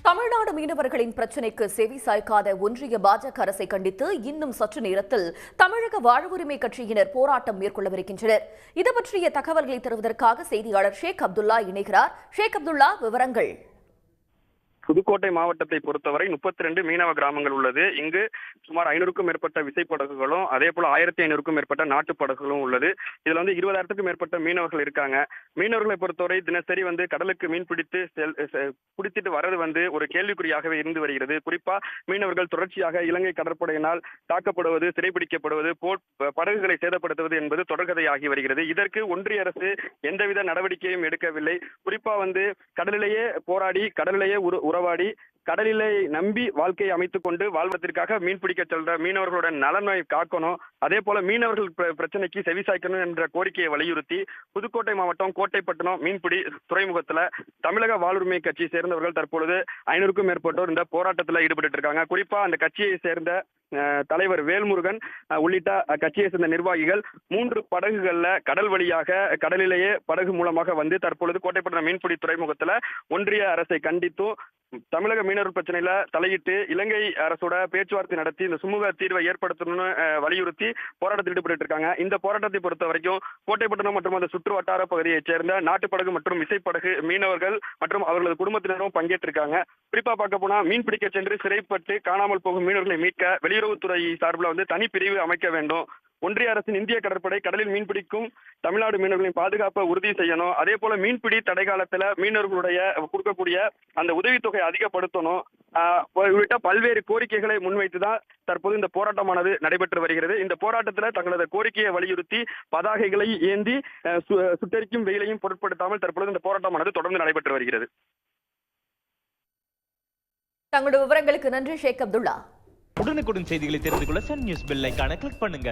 தமிழ்நாடு மீனவர்களின் பிரச்சினைக்கு செவி சாய்க்காத ஒன்றிய பாஜக அரசை கண்டித்து இன்னும் சற்று நேரத்தில் தமிழக வாழ்வுரிமை கட்சியினர் போராட்டம் மேற்கொள்ளவிருக்கின்றனர். இது பற்றிய தகவல்களை தருவதற்காக செய்தியாளர் ஷேக் அப்துல்லா இணைகிறார். ஷேக் அப்துல்லா, விவரங்கள். புதுக்கோட்டை மாவட்டத்தை பொறுத்தவரை 32 மீனவ கிராமங்கள் உள்ளது. இங்கு சுமார் 500க்கும் மேற்பட்ட விசைப்படகுகளும் அதே போல 1500க்கும் மேற்பட்ட நாட்டு படகுகளும் உள்ளது. இதுல 20,000க்கும் மேற்பட்ட மீனவர்கள் இருக்காங்க. மீனவர்களை பொறுத்தவரை தினசரி கடலுக்கு மீன் பிடித்துட்டு வர்றது ஒரு கேள்விக்குறியாகவே இருந்து வருகிறது. குறிப்பா மீனவர்கள் தொடர்ச்சியாக இலங்கை கடற்படையினால் தாக்கப்படுவது, சிறைபிடிக்கப்படுவது, படகுகளை சேதப்படுத்துவது என்பது தொடர்கதையாகி வருகிறது. இதற்கு ஒன்றிய அரசு எந்தவித நடவடிக்கையும் எடுக்கவில்லை. குறிப்பா கடலிலேயே போராடி, கடலிலேயே உறவாடி, கடலிலே நம்பி வாழ்க்கையை அமைத்துக் கொண்டு வாழ்வதற்காக மீன் பிடிக்க செல்ற மீனவர்களுடைய நலனை காக்கணும். அதே போல மீனவர்கள் பிரச்சனைக்கு செவிசாய்க்கணும் என்ற கோரிக்கையை வலியுறுத்தி புதுக்கோட்டை மாவட்டம் கோட்டைப்பட்டினம் மீன்பிடி துறைமுகத்துல தமிழக வாழ்வுரிமை கட்சியை சேர்ந்தவர்கள் தற்பொழுது 500க்கும் மேற்பட்டோர் இந்த போராட்டத்தில் ஈடுபட்டு இருக்காங்க. குறிப்பா அந்த கட்சியை சேர்ந்த தலைவர் வேல்முருகன் உள்ளிட்ட கட்சியை சேர்ந்த நிர்வாகிகள் 3 படகுகள்ல கடல் வழியாக கடலிலேயே படகு மூலமாக தற்பொழுது கோட்டைப்பட்டினம் மீன்பிடி துறைமுகத்துல ஒன்றிய அரசை கண்டித்தும் தமிழக மீனவர் பிரச்சனையில தலையிட்டு இலங்கை அரசோட பேச்சுவார்த்தை நடத்தி இந்த சுமூக தீர்வை ஏற்படுத்தணும்னு வலியுறுத்தி போராட்டத்தில் ஈடுபட்டு இருக்காங்க. இந்த போராட்டத்தை பொறுத்த வரைக்கும் கோட்டைப்பட்டினம் மற்றும் அந்த சுற்று வட்டார பகுதியைச் சேர்ந்த நாட்டுப்படகு மற்றும் விசைப்படகு மீனவர்கள் மற்றும் அவர்களது குடும்பத்தினரும் பங்கேற்றிருக்காங்க. குறிப்பா பார்க்க போனா மீன் பிடிக்க சென்று சிறைப்பட்டு காணாமல் போகும் மீனவர்களை மீட்க வெளியுறவுத்துறை சார்பில் தனி பிரிவு அமைக்க வேண்டும். ஒன்றிய அரசின் இந்திய கடற்படை கடலில் மீன்பிடிக்கும் தமிழ்நாடு மீனவர்களின் பாதுகாப்பை உறுதி செய்யணும். அதே போல மீன்பிடி தடை காலத்துல மீனவர்களுடைய கொடுக்கக்கூடிய அந்த உதவித்தொகை அதிகப்படுத்தணும் உள்ளிட்ட பல்வேறு கோரிக்கைகளை முன்வைத்துதான் தற்போது இந்த போராட்டமானது நடைபெற்று வருகிறது. இந்த போராட்டத்துல தங்களது கோரிக்கையை வலியுறுத்தி பதாகைகளை ஏந்தி சுட்டெரிக்கும் வெயிலையும் பொருட்படுத்தாமல் தற்பொழுது இந்த போராட்டமானது தொடர்ந்து நடைபெற்று வருகிறது. தங்களுடைய விவரங்களுக்கு நன்றி ஷேக் அப்துல்லா. உடனுக்குடன் செய்திகளை தெரிந்து கொள்ள சன் நியூஸ் பெல் ஐகானை கிளிக் பண்ணுங்க.